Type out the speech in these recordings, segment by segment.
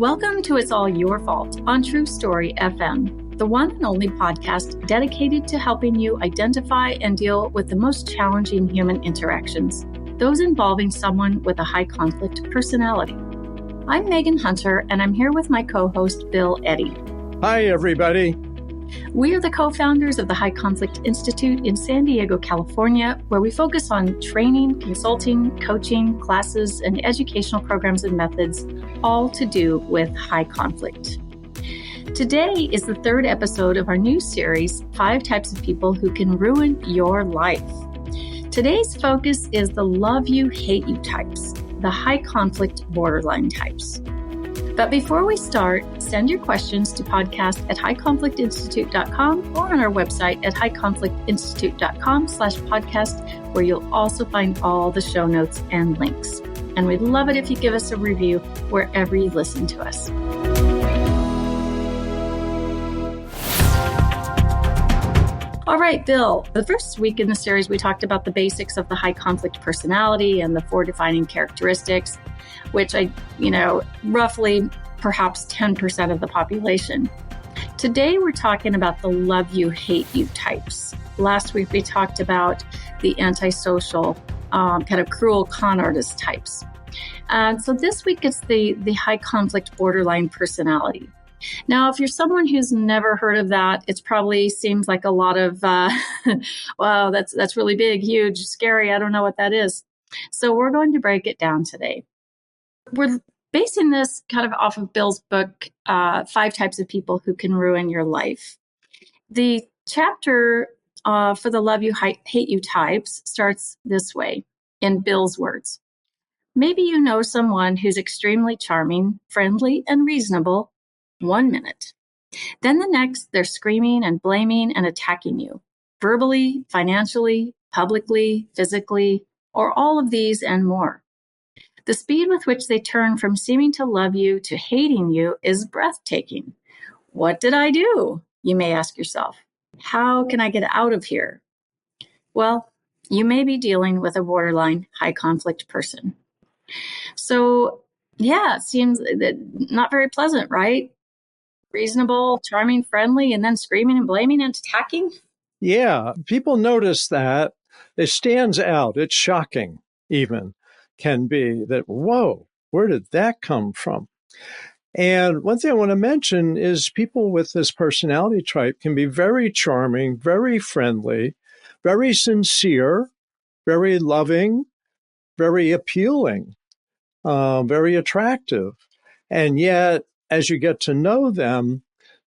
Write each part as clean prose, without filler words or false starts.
Welcome to It's All Your Fault on True Story FM, the one and only podcast dedicated to helping you identify and deal with the most challenging human interactions, those involving someone with a high conflict personality. I'm Megan Hunter, and I'm here with my co-host, Bill Eddy. Hi, everybody. We are the co-founders of the High Conflict Institute in San Diego, California, where we focus on training, consulting, coaching, classes, and educational programs and methods, all to do with high conflict. Today is the third episode of our new series, 5 Types of People Who Can Ruin Your Life. Today's focus is the love you, hate you types, the high conflict borderline types. But before we start, send your questions to podcast@highconflictinstitute.com or on our website at highconflictinstitute.com/podcast, where you'll also find all the show notes and links. And we'd love it if you give us a review wherever you listen to us. All right, Bill, the first week in the series, we talked about the basics of the high conflict personality and the 4 defining characteristics, which roughly perhaps 10% of the population. Today, we're talking about the love you, hate you types. Last week, we talked about the antisocial, kind of cruel con artist types. And so this week, it's the high conflict borderline personality. Now, if you're someone who's never heard of that, it probably seems like a lot of, wow, that's really big, huge, scary. I don't know what that is. So we're going to break it down today. We're basing this kind of off of Bill's book, 5 Types of People Who Can Ruin Your Life. The chapter for the love you, hate you types starts this way, in Bill's words. Maybe you know someone who's extremely charming, friendly, and reasonable 1 minute. Then the next, they're screaming and blaming and attacking you, verbally, financially, publicly, physically, or all of these and more. The speed with which they turn from seeming to love you to hating you is breathtaking. What did I do? You may ask yourself. How can I get out of here? Well, you may be dealing with a borderline high conflict person. So, yeah, it seems not very pleasant, right? Reasonable, charming, friendly, and then screaming and blaming and attacking? Yeah, people notice that. It stands out. It's shocking, even, can be that, whoa, where did that come from? And one thing I want to mention is people with this personality type can be very charming, very friendly, very sincere, very loving, very appealing, very attractive. And yet, as you get to know them,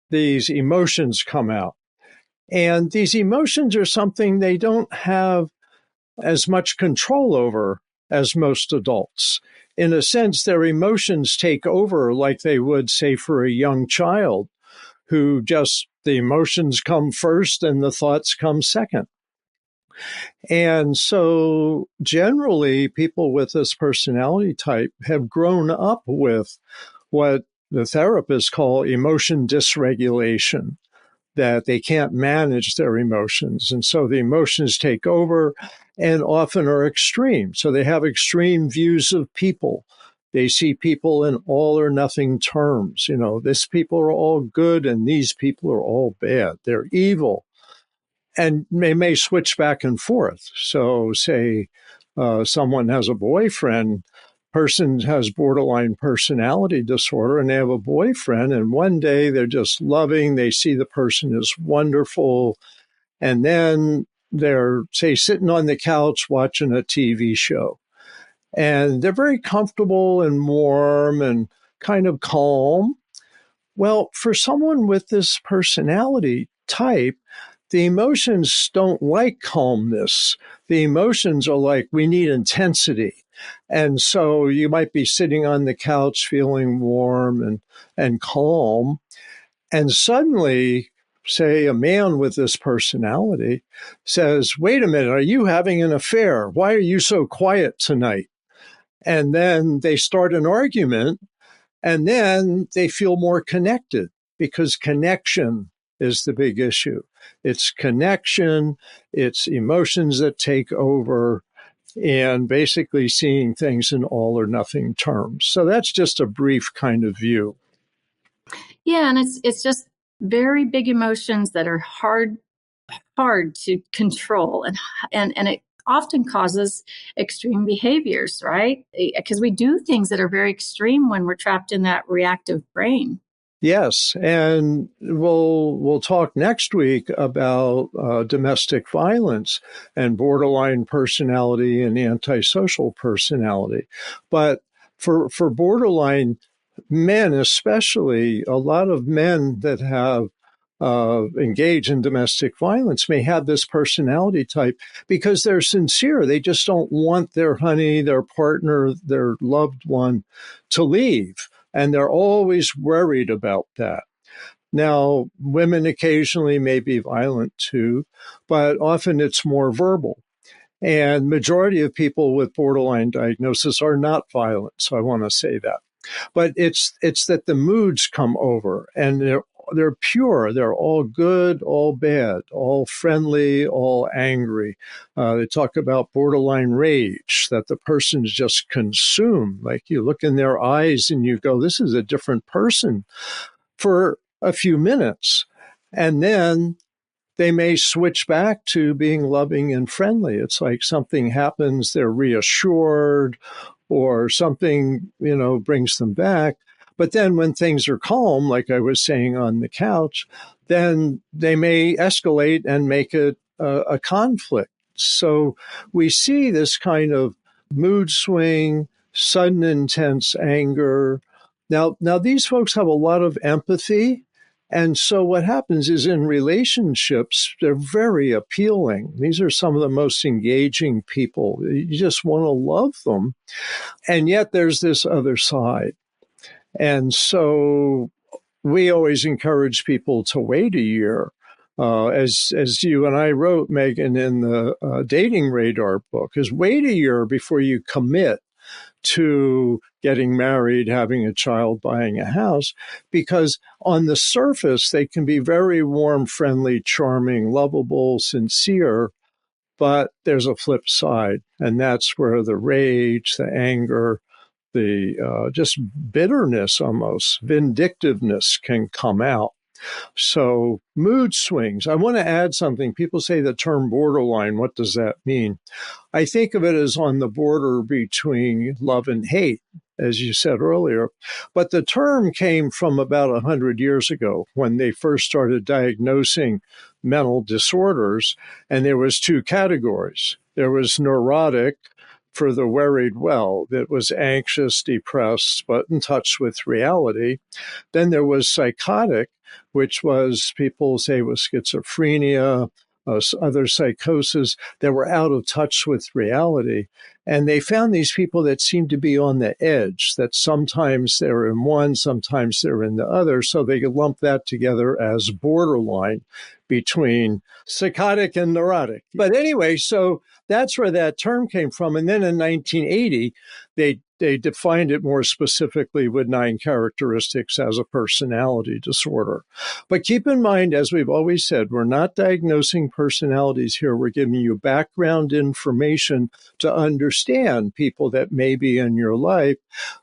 these emotions come out. And these emotions are something they don't have as much control over as most adults. In a sense, their emotions take over like they would, say, for a young child who just, the emotions come first and the thoughts come second. And so generally, people with this personality type have grown up with what the therapists call emotion dysregulation, that they can't manage their emotions. And so the emotions take over and often are extreme. So they have extreme views of people. They see people in all or nothing terms. This people are all good and these people are all bad. They're evil. And they may switch back and forth. So say someone has a boyfriend, person has borderline personality disorder, and they have a boyfriend, and one day they're just loving, they see the person is wonderful, and then they're, say, sitting on the couch watching a TV show, and they're very comfortable and warm and kind of calm. Well, for someone with this personality type, the emotions don't like calmness. The emotions are like, we need intensity. And so you might be sitting on the couch feeling warm and calm. And suddenly, say, a man with this personality says, wait a minute, are you having an affair? Why are you so quiet tonight? And then they start an argument, and then they feel more connected because connection is the big issue. It's connection, it's emotions that take over, and basically seeing things in all or nothing terms. So that's just a brief kind of view. Yeah, and it's just very big emotions that are hard to control, and it often causes extreme behaviors, right? Because we do things that are very extreme when we're trapped in that reactive brain. Yes, and we'll talk next week about domestic violence and borderline personality and antisocial personality. But for borderline men, especially, a lot of men that have engaged in domestic violence may have this personality type because they're sincere. They just don't want their honey, their partner, their loved one to leave. And they're always worried about that. Now, women occasionally may be violent too, but often it's more verbal. And majority of people with borderline diagnosis are not violent. So I want to say that. But it's that the moods come over and they're pure. They're all good, all bad, all friendly, all angry. They talk about borderline rage, that the person's just consumed. Like you look in their eyes and you go, this is a different person for a few minutes. And then they may switch back to being loving and friendly. It's like something happens, they're reassured, or something, brings them back. But then when things are calm, like I was saying on the couch, then they may escalate and make it a conflict. So we see this kind of mood swing, sudden intense anger. Now these folks have a lot of empathy. And so what happens is in relationships, they're very appealing. These are some of the most engaging people. You just want to love them. And yet there's this other side. And so we always encourage people to wait a year. As you and I wrote, Megan, in the Dating Radar book, is wait a year before you commit to getting married, having a child, buying a house, because on the surface, they can be very warm, friendly, charming, lovable, sincere, but there's a flip side, and that's where the rage, the anger, the just bitterness, almost vindictiveness can come out. So mood swings. I want to add something. People say the term borderline. What does that mean? I think of it as on the border between love and hate, as you said earlier. But the term came from about 100 years ago when they first started diagnosing mental disorders. And there was two categories. There was neurotic, for the worried well, that was anxious, depressed, but in touch with reality. Then there was psychotic, which was, people say, was schizophrenia, other psychosis that were out of touch with reality. And they found these people that seemed to be on the edge, that sometimes they're in one, sometimes they're in the other. So they could lump that together as borderline between psychotic and neurotic. But anyway, so that's where that term came from. And then in 1980, they defined it more specifically with 9 characteristics as a personality disorder. But keep in mind, as we've always said, we're not diagnosing personalities here. We're giving you background information to understand people that may be in your life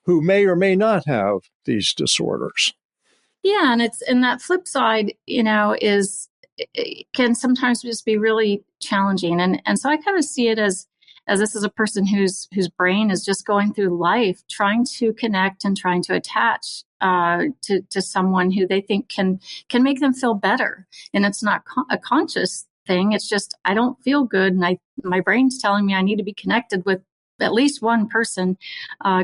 who may or may not have these disorders. Yeah, and that flip side, it can sometimes just be really challenging. And so I kind of see it as this is a person whose brain is just going through life, trying to connect and trying to attach to someone who they think can make them feel better. And it's not a conscious thing. It's just, I don't feel good. And my brain's telling me I need to be connected with at least one person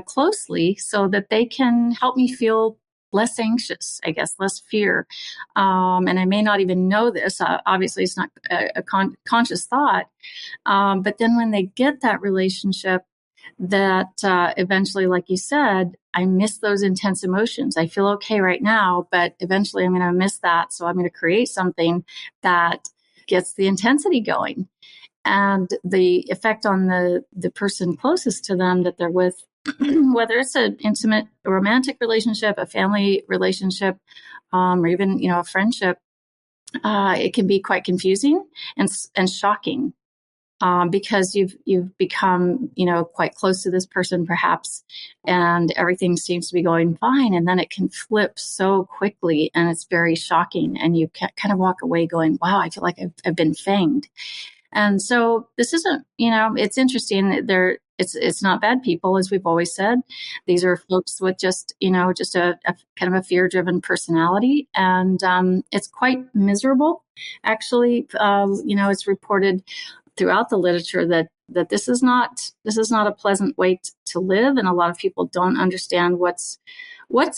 closely so that they can help me feel less anxious, I guess, less fear. And I may not even know this. Obviously, it's not a conscious thought. But then when they get that relationship, that eventually, like you said, I miss those intense emotions. I feel okay right now, but eventually I'm going to miss that. So I'm going to create something that gets the intensity going. And the effect on the person closest to them that they're with, whether it's an intimate romantic relationship, a family relationship, or even, a friendship, it can be quite confusing and shocking. because you've become, quite close to this person perhaps, and everything seems to be going fine. And then it can flip so quickly and it's very shocking. And you kind of walk away going, wow, I feel like I've been fanged. And so this isn't, it's interesting. It's not bad people, as we've always said. These are folks with just a kind of a fear-driven personality. And it's quite miserable. Actually, it's reported throughout the literature that this is not a pleasant way to live, and a lot of people don't understand what's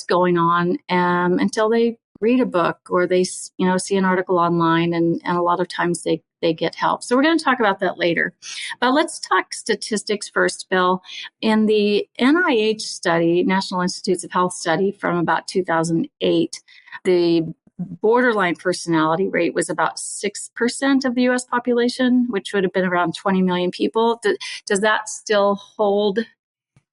going on until they read a book or they see an article online, and a lot of times they get help. So we're going to talk about that later. But let's talk statistics first, Bill. In the NIH study, National Institutes of Health study from about 2008, the borderline personality rate was about 6% of the U.S. population, which would have been around 20 million people. Does that still hold?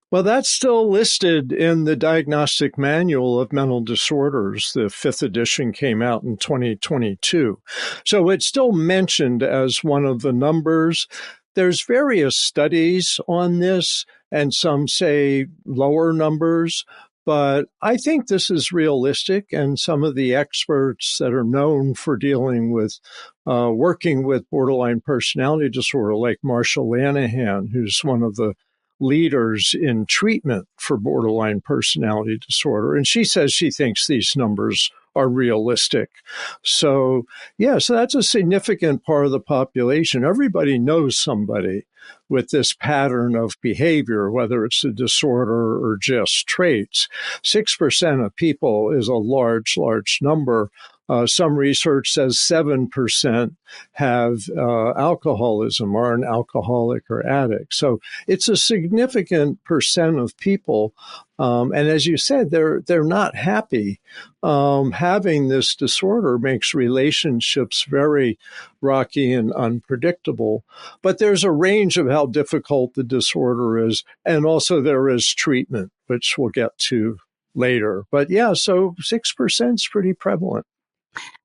Well, that's still listed in the Diagnostic Manual of Mental Disorders. The 5th edition came out in 2022. So it's still mentioned as one of the numbers. There's various studies on this, and some say lower numbers. But I think this is realistic, and some of the experts that are known for dealing with working with borderline personality disorder, like Marsha Lanahan, who's one of the leaders in treatment for borderline personality disorder. And she says she thinks these numbers are realistic. So that's a significant part of the population. Everybody knows somebody with this pattern of behavior, whether it's a disorder or just traits. 6% of people is a large, large number. Some research says 7% have alcoholism, or an alcoholic or addict. So it's a significant percent of people. And as you said, they're not happy. Having this disorder makes relationships very rocky and unpredictable. But there's a range of how difficult the disorder is. And also there is treatment, which we'll get to later. But so 6% is pretty prevalent.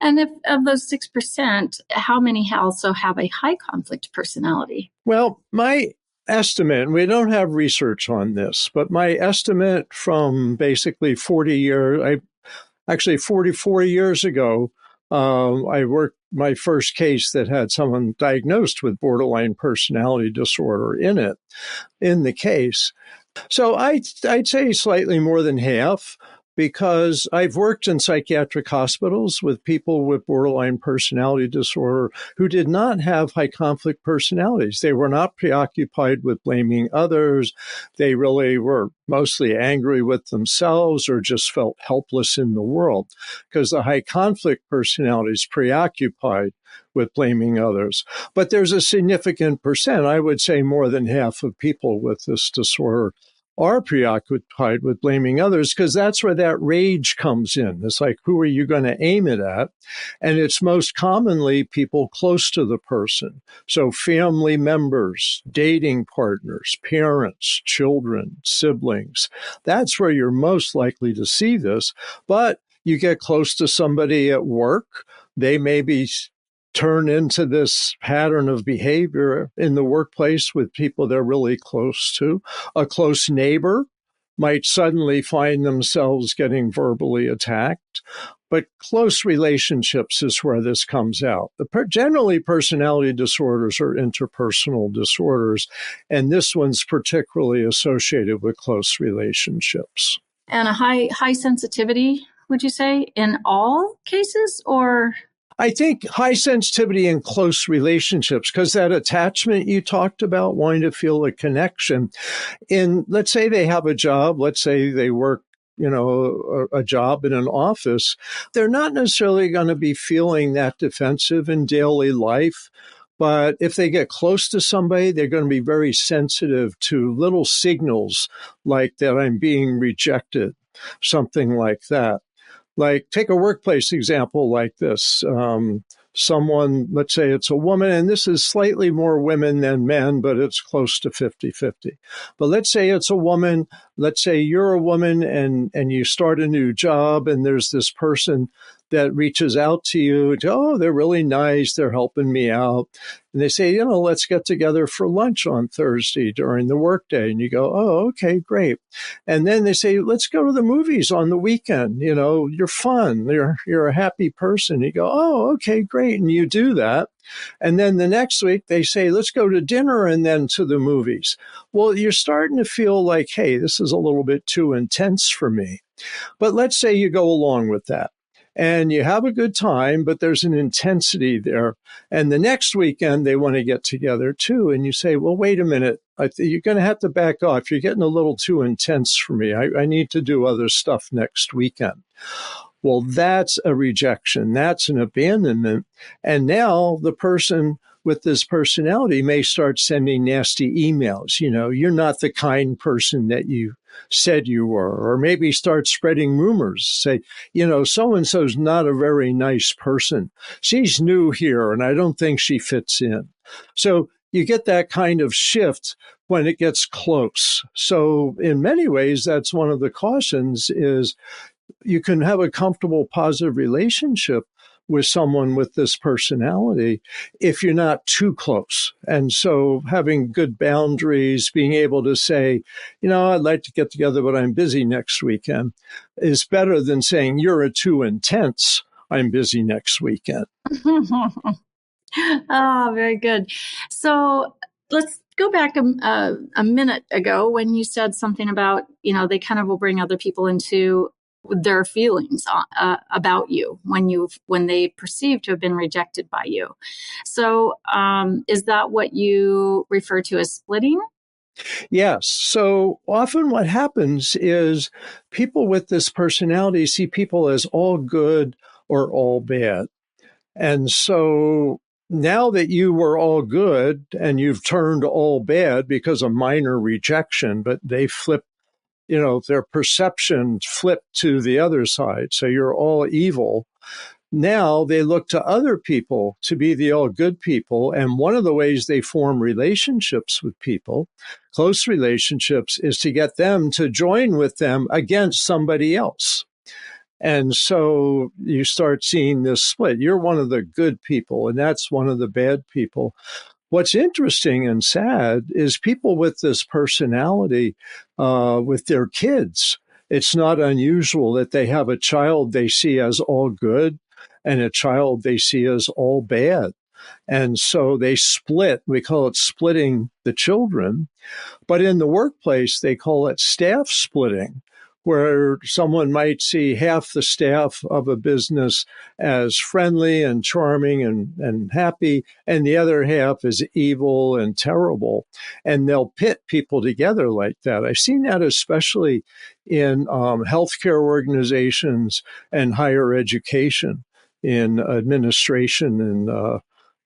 And if of those 6%, how many also have a high conflict personality? Well, my estimate, and we don't have research on this, but my estimate from basically 44 years ago, I worked my first case that had someone diagnosed with borderline personality disorder in the case. So I'd say slightly more than half, because I've worked in psychiatric hospitals with people with borderline personality disorder who did not have high conflict personalities. They were not preoccupied with blaming others. They really were mostly angry with themselves or just felt helpless in the world, because the high conflict personality is preoccupied with blaming others. But there's a significant percent, I would say more than half of people with this disorder are preoccupied with blaming others, because that's where that rage comes in. It's like, who are you going to aim it at? And it's most commonly people close to the person. So family members, dating partners, parents, children, siblings. That's where you're most likely to see this. But you get close to somebody at work, they may be turn into this pattern of behavior in the workplace with people they're really close to. A close neighbor might suddenly find themselves getting verbally attacked. But close relationships is where this comes out. Generally, personality disorders are interpersonal disorders, and this one's particularly associated with close relationships. And a high sensitivity, would you say, in all cases, or? I think high sensitivity in close relationships, because that attachment you talked about, wanting to feel a connection. Let's say they have a job, let's say they work, a job in an office, they're not necessarily going to be feeling that defensive in daily life. But if they get close to somebody, they're going to be very sensitive to little signals like that I'm being rejected, something like that. Like, take a workplace example like this. Someone, let's say it's a woman, and this is slightly more women than men, but it's close to 50-50. But let's say it's a woman. Let's say you're a woman and you start a new job, and there's this person that reaches out to you. Oh, they're really nice. They're helping me out. And they say, let's get together for lunch on Thursday during the workday. And you go, oh, okay, great. And then they say, let's go to the movies on the weekend. You're fun. You're a happy person. You go, oh, okay, great. And you do that. And then the next week they say, let's go to dinner and then to the movies. Well, you're starting to feel like, hey, this is a little bit too intense for me. But let's say you go along with that and you have a good time, but there's an intensity there. And the next weekend they want to get together too. And you say, well, wait a minute. You're going to have to back off. You're getting a little too intense for me. I need to do other stuff next weekend. Well, that's a rejection. That's an abandonment. And now the person with this personality may start sending nasty emails. You're not the kind person that you said you were, or maybe start spreading rumors. Say, so-and-so's not a very nice person. She's new here, and I don't think she fits in. So you get that kind of shift when it gets close. So in many ways, that's one of the cautions is you can have a comfortable, positive relationship with someone with this personality if you're not too close. And so having good boundaries, being able to say, I'd like to get together, but I'm busy next weekend, is better than saying you're too intense. I'm busy next weekend. Oh, very good. So let's go back a minute ago when you said something about, they kind of will bring other people into their feelings about you when they perceive to have been rejected by you. So is that what you refer to as splitting? Yes. So often what happens is people with this personality see people as all good or all bad. And so now that you were all good and you've turned all bad because of minor rejection, but they flip, their perception flipped to the other side. So you're all evil. Now they look to other people to be the all good people. And one of the ways they form relationships with people, close relationships, is to get them to join with them against somebody else. And so you start seeing this split. You're one of the good people, and that's one of the bad people. What's interesting and sad is people with this personality with their kids. It's not unusual that they have a child they see as all good and a child they see as all bad. And so they split. We call it splitting the children. But in the workplace, they call it staff splitting, where someone might see half the staff of a business as friendly and charming and happy, and the other half is evil and terrible. And they'll pit people together like that. I've seen that especially in healthcare organizations and higher education, in administration and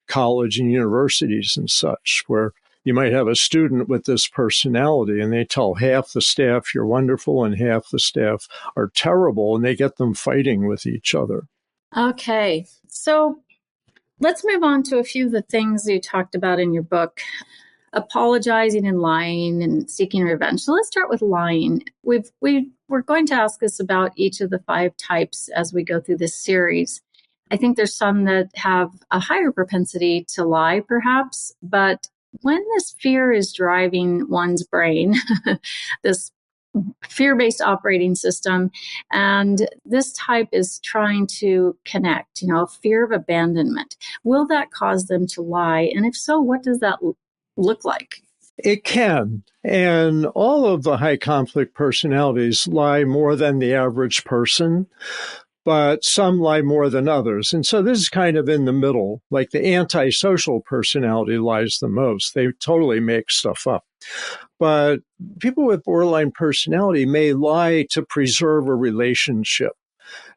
college and universities and such, where you might have a student with this personality and they tell half the staff you're wonderful and half the staff are terrible, and they get them fighting with each other. Okay. So let's move on to a few of the things you talked about in your book. Apologizing and lying and seeking revenge. So let's start with lying. We're going to ask us about each of the 5 types as we go through this series. I think there's some that have a higher propensity to lie, perhaps, but when this fear is driving one's brain, this fear-based operating system, and this type is trying to connect, fear of abandonment, will that cause them to lie? And if so, what does that look like? It can. And all of the high conflict personalities lie more than the average person, but some lie more than others. And so this is kind of in the middle. Like the antisocial personality lies the most. They totally make stuff up. But people with borderline personality may lie to preserve a relationship.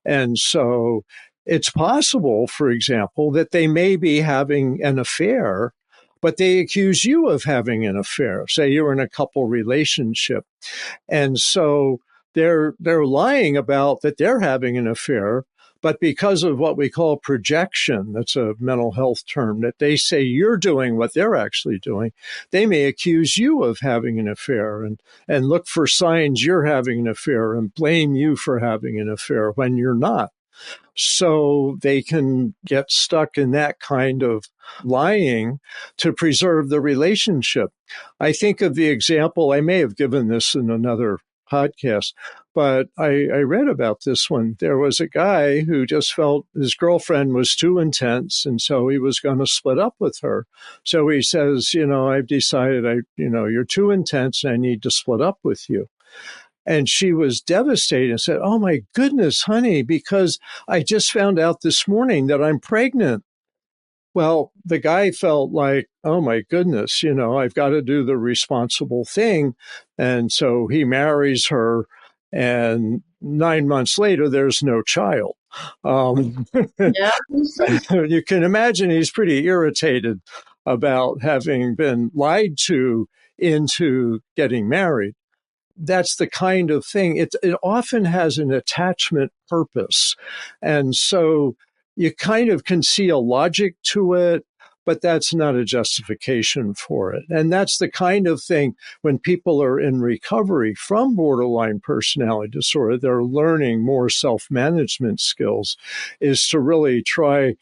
And so it's possible, for example, that they may be having an affair, but they accuse you of having an affair. Say you're in a couple relationship. And so they're lying about that they're having an affair, but because of what we call projection, that's a mental health term, that they say you're doing what they're actually doing, they may accuse you of having an affair and look for signs you're having an affair and blame you for having an affair when you're not. So they can get stuck in that kind of lying to preserve the relationship. I think of the example, I may have given this in another podcast, but I read about this one. There was a guy who just felt his girlfriend was too intense, and so he was going to split up with her. So he says, I've decided you're too intense and I need to split up with you. And she was devastated and said, "Oh my goodness, honey, because I just found out this morning that I'm pregnant." Well, the guy felt like, "Oh my goodness, I've got to do the responsible thing." And so he marries her, and 9 months later, there's no child. Yeah. You can imagine he's pretty irritated about having been lied to into getting married. That's the kind of thing. It often has an attachment purpose. And so you kind of can see a logic to it, but that's not a justification for it. And that's the kind of thing when people are in recovery from borderline personality disorder, they're learning more self-management skills, is to really try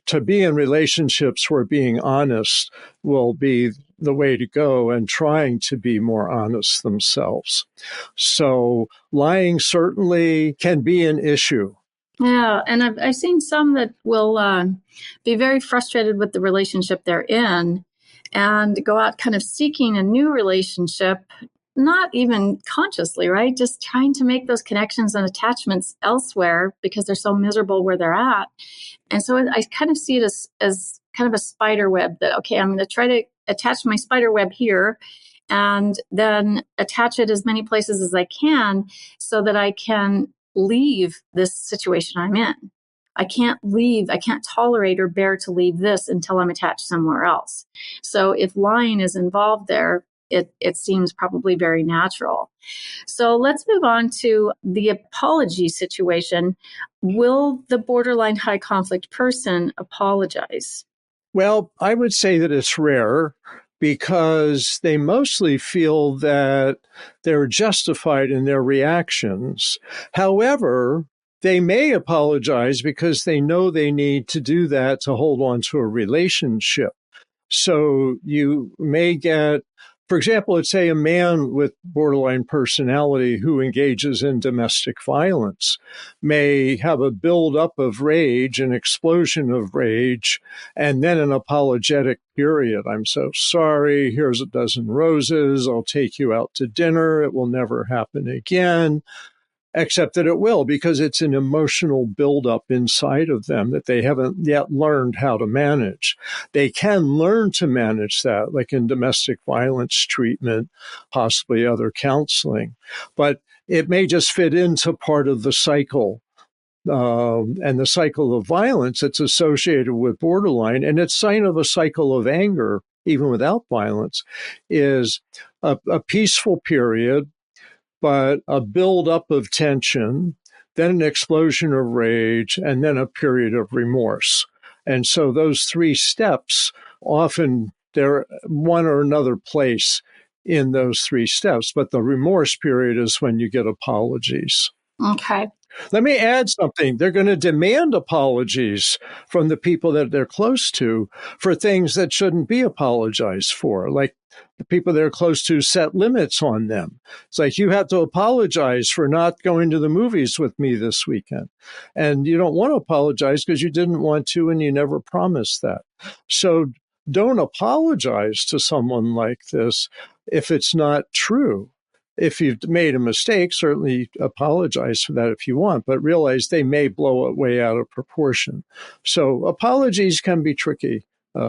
to be in relationships where being honest will be the way to go, and trying to be more honest themselves. So lying certainly can be an issue. Yeah, and I've seen some that will be very frustrated with the relationship they're in and go out kind of seeking a new relationship, not even consciously, right? Just trying to make those connections and attachments elsewhere because they're so miserable where they're at. And so I kind of see it as kind of a spider web that, okay, I'm going to try to attach my spider web here and then attach it as many places as I can so that I can leave this situation I'm in. I can't tolerate or bear to leave this until I'm attached somewhere else. So if lying is involved there, it seems probably very natural. So let's move on to the apology situation. Will the borderline high conflict person apologize? Well, I would say that it's rare because they mostly feel that they're justified in their reactions. However, they may apologize because they know they need to do that to hold on to a relationship. So you may get, for example, let's say a man with borderline personality who engages in domestic violence may have a buildup of rage, an explosion of rage, and then an apologetic period. "I'm so sorry. Here's a dozen roses. I'll take you out to dinner. It will never happen again." Except that it will, because it's an emotional buildup inside of them that they haven't yet learned how to manage. They can learn to manage that, like in domestic violence treatment, possibly other counseling. But it may just fit into part of the cycle. And the cycle of violence that's associated with borderline, and it's sign of a cycle of anger, even without violence, is a peaceful period, but a buildup of tension, then an explosion of rage, and then a period of remorse. And so those three steps, often they're one or another place in those three steps. But the remorse period is when you get apologies. Okay. Let me add something. They're going to demand apologies from the people that they're close to for things that shouldn't be apologized for, like the people they're close to set limits on them. It's like, you have to apologize for not going to the movies with me this weekend. And you don't want to apologize because you didn't want to and you never promised that. So don't apologize to someone like this if it's not true. If you've made a mistake, certainly apologize for that if you want, but realize they may blow it way out of proportion. So apologies can be tricky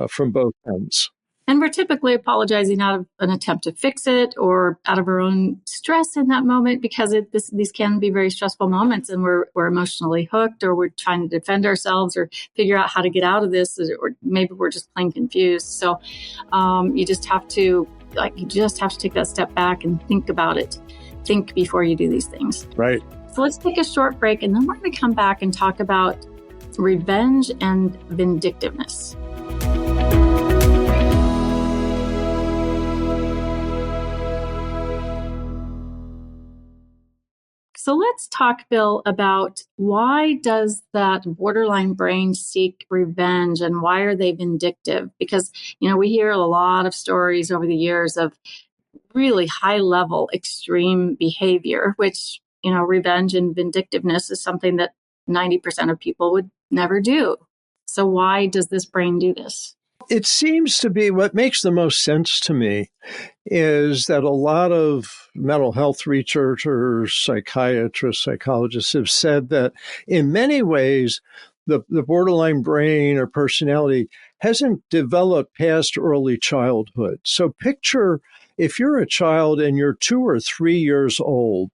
from both ends. And we're typically apologizing out of an attempt to fix it or out of our own stress in that moment, because these can be very stressful moments and we're emotionally hooked, or we're trying to defend ourselves or figure out how to get out of this, or maybe we're just plain confused. So you just have to take that step back and think about it. Think before you do these things. Right. So let's take a short break, and then we're going to come back and talk about revenge and vindictiveness. So let's talk, Bill, about why does that borderline brain seek revenge and why are they vindictive? Because, we hear a lot of stories over the years of really high level extreme behavior, which, revenge and vindictiveness is something that 90% of people would never do. So why does this brain do this? It seems to be what makes the most sense to me is that a lot of mental health researchers, psychiatrists, psychologists have said that in many ways, the borderline brain or personality hasn't developed past early childhood. So picture if you're a child and you're 2 or 3 years old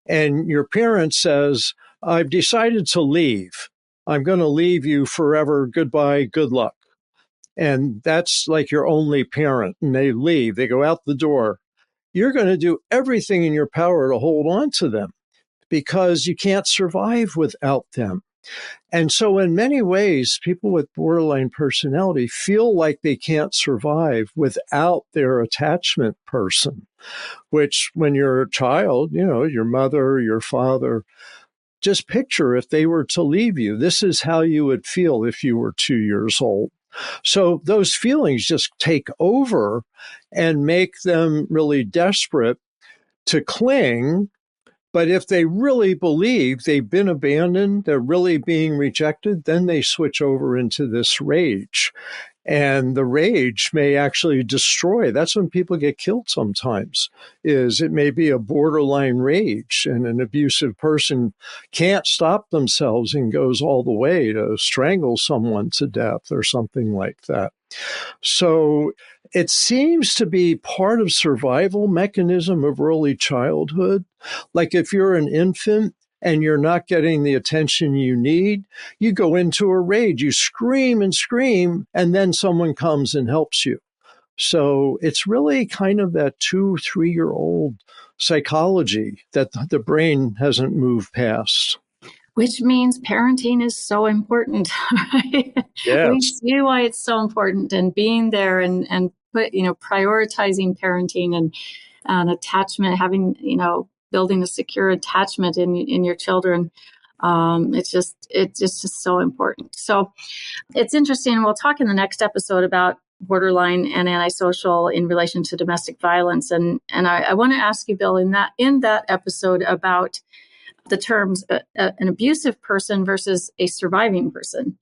and your parent says, I've decided to leave. I'm going to leave you forever. Goodbye. Good luck. And that's like your only parent, and they leave, they go out the door. You're going to do everything in your power to hold on to them because you can't survive without them. And so in many ways, people with borderline personality feel like they can't survive without their attachment person, which when you're a child, your mother, your father, just picture if they were to leave you, this is how you would feel if you were 2 years old. So those feelings just take over and make them really desperate to cling. But if they really believe they've been abandoned, they're really being rejected, then they switch over into this rage. And the rage may actually destroy. That's when people get killed sometimes, is it may be a borderline rage and an abusive person can't stop themselves and goes all the way to strangle someone to death or something like that. So it seems to be part of survival mechanism of early childhood. Like if you're an infant and you're not getting the attention you need, you go into a rage, you scream and scream, and then someone comes and helps you. So it's really kind of that 2, 3-year-old psychology that the brain hasn't moved past. Which means parenting is so important. Right? Yes. We see why it's so important, and being there and prioritizing parenting and attachment, having, building a secure attachment in your children. It's just so important. So it's interesting. We'll talk in the next episode about borderline and antisocial in relation to domestic violence. And I want to ask you, Bill, in that episode about the terms an abusive person versus a surviving person.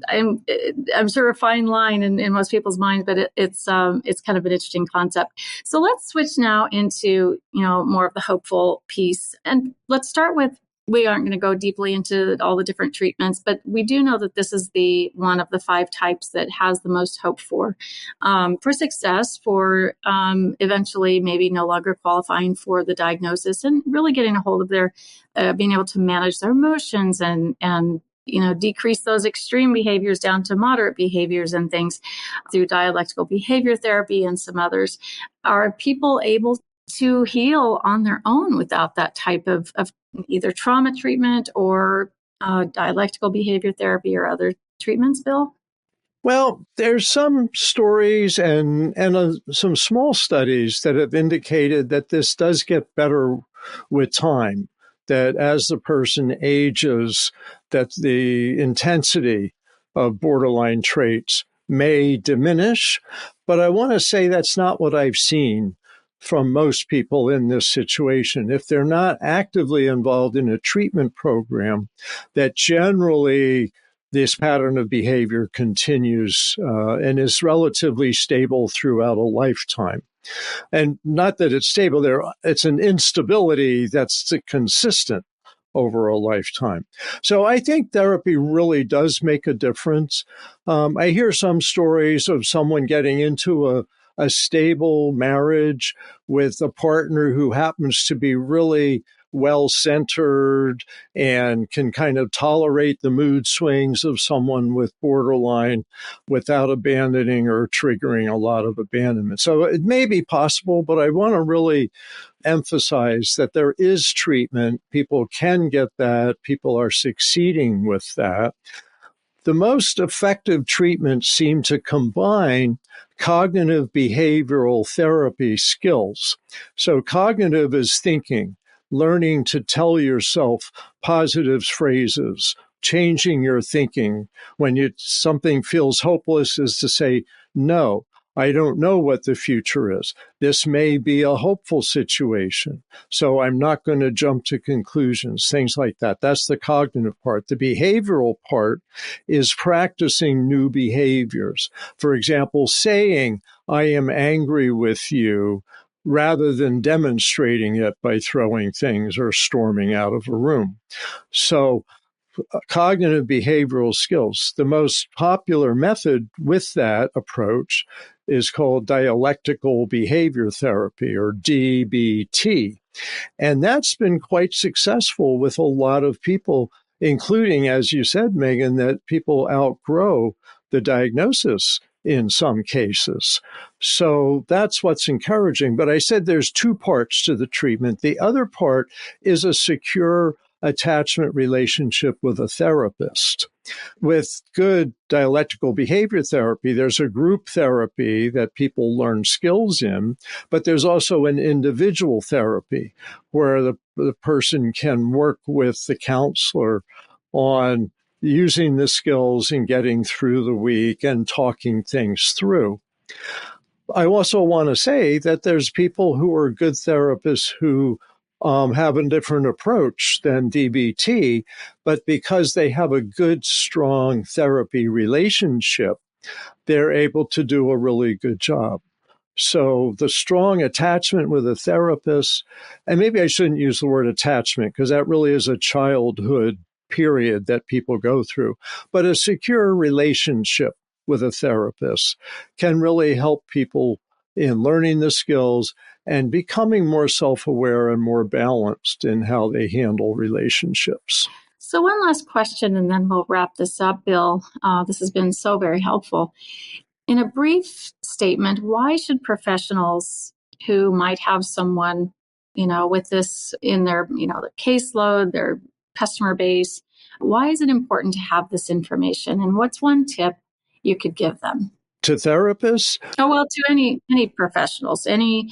I'm sure a fine line in most people's minds, but it's kind of an interesting concept. So let's switch now into more of the hopeful piece, and let's start with. We aren't going to go deeply into all the different treatments, but we do know that this is the one of the 5 types that has the most hope for success, for eventually maybe no longer qualifying for the diagnosis and really getting a hold of their, being able to manage their emotions and decrease those extreme behaviors down to moderate behaviors and things through dialectical behavior therapy and some others. Are people able to heal on their own without that type of either trauma treatment or dialectical behavior therapy or other treatments, Bill? Well, there's some stories and some small studies that have indicated that this does get better with time, that as the person ages, that the intensity of borderline traits may diminish. But I want to say that's not what I've seen from most people in this situation. If they're not actively involved in a treatment program, that generally this pattern of behavior continues and is relatively stable throughout a lifetime. And not that it's stable there, it's an instability that's consistent over a lifetime. So I think therapy really does make a difference. I hear some stories of someone getting into a stable marriage with a partner who happens to be really well-centered and can kind of tolerate the mood swings of someone with borderline without abandoning or triggering a lot of abandonment. So it may be possible, but I want to really emphasize that there is treatment. People can get that. People are succeeding with that. The most effective treatments seem to combine cognitive behavioral therapy skills. So cognitive is thinking, learning to tell yourself positive phrases, changing your thinking. When something feels hopeless is to say, no, I don't know what the future is. This may be a hopeful situation, so I'm not going to jump to conclusions, things like that. That's the cognitive part. The behavioral part is practicing new behaviors. For example, saying, I am angry with you, rather than demonstrating it by throwing things or storming out of a room. So cognitive behavioral skills. The most popular method with that approach is called dialectical behavior therapy, or DBT. And that's been quite successful with a lot of people, including, as you said, Megan, that people outgrow the diagnosis in some cases. So that's what's encouraging. But I said there's two parts to the treatment. The other part is a secure attachment relationship with a therapist. With good dialectical behavior therapy, there's a group therapy that people learn skills in, but there's also an individual therapy where the person can work with the counselor on using the skills and getting through the week and talking things through. I also want to say that there's people who are good therapists who have a different approach than DBT, but because they have a good, strong therapy relationship, they're able to do a really good job. So the strong attachment with a therapist, and maybe I shouldn't use the word attachment because that really is a childhood period that people go through, but a secure relationship with a therapist can really help people in learning the skills and becoming more self-aware and more balanced in how they handle relationships. So one last question, and then we'll wrap this up, Bill. This has been so very helpful. In a brief statement, why should professionals who might have someone, with this in their, their caseload, their customer base, why is it important to have this information? And what's one tip you could give them? To therapists? Oh, well, to any professionals, any,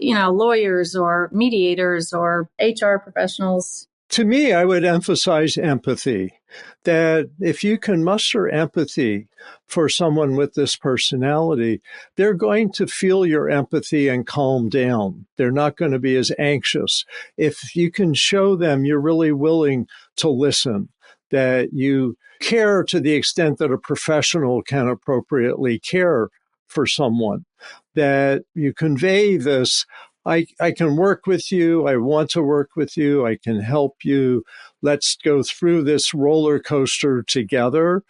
lawyers or mediators or HR professionals. To me, I would emphasize empathy, that if you can muster empathy for someone with this personality, they're going to feel your empathy and calm down. They're not going to be as anxious. If you can show them you're really willing to listen, that you care to the extent that a professional can appropriately care for someone, that you convey this, I can work with you. I want to work with you. I can help you. Let's go through this roller coaster together.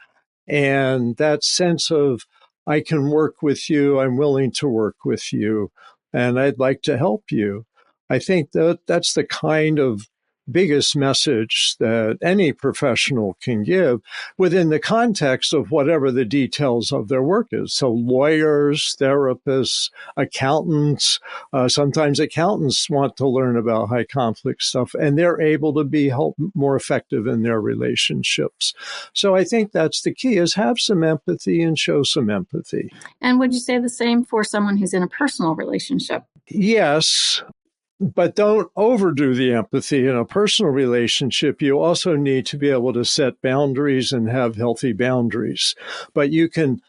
And that sense of, I can work with you. I'm willing to work with you. And I'd like to help you. I think that that's the kind of biggest message that any professional can give within the context of whatever the details of their work is. So lawyers, therapists, accountants, sometimes accountants want to learn about high conflict stuff, and they're able to be more effective in their relationships. So I think that's the key, is have some empathy and show some empathy. And would you say the same for someone who's in a personal relationship? Yes. But don't overdo the empathy. In a personal relationship, you also need to be able to set boundaries and have healthy boundaries. But you can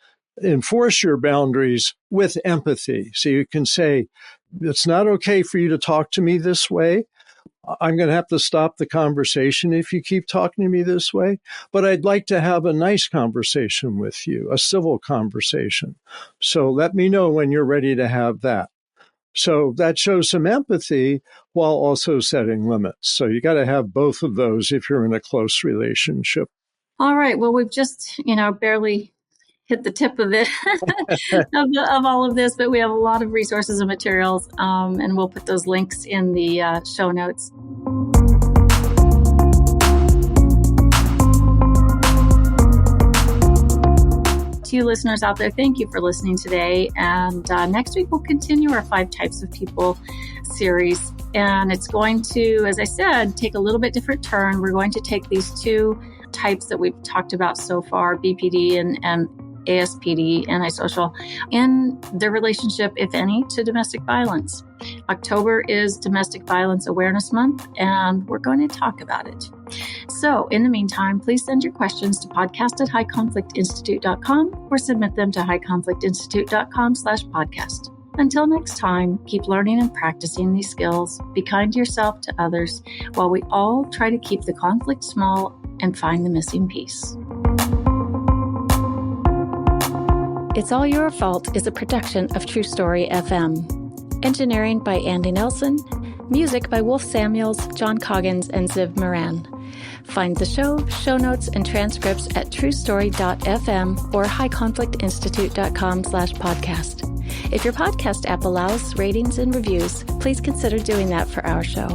enforce your boundaries with empathy. So you can say, it's not okay for you to talk to me this way. I'm going to have to stop the conversation if you keep talking to me this way. But I'd like to have a nice conversation with you, a civil conversation. So let me know when you're ready to have that. So that shows some empathy while also setting limits. So you got to have both of those if you're in a close relationship. All right. Well, we've just, barely hit the tip of it of all of this, but we have a lot of resources and materials, and we'll put those links in the show notes. To you listeners out there, thank you for listening today. And next week, we'll continue our 5 Types of People series. And it's going to, as I said, take a little bit different turn. We're going to take these 2 types that we've talked about so far, BPD and ASPD, antisocial, in their relationship, if any, to domestic violence. October is Domestic Violence Awareness Month, and we're going to talk about it. So in the meantime, please send your questions to podcast@highconflictinstitute.com or submit them to highconflictinstitute.com/podcast. Until next time, keep learning and practicing these skills. Be kind to yourself, to others, while we all try to keep the conflict small and find the missing piece. It's All Your Fault is a production of True Story FM. Engineering by Andy Nelson. Music by Wolf Samuels, John Coggins, and Ziv Moran. Find the show notes, and transcripts at truestory.fm or highconflictinstitute.com/podcast. If your podcast app allows ratings and reviews, please consider doing that for our show.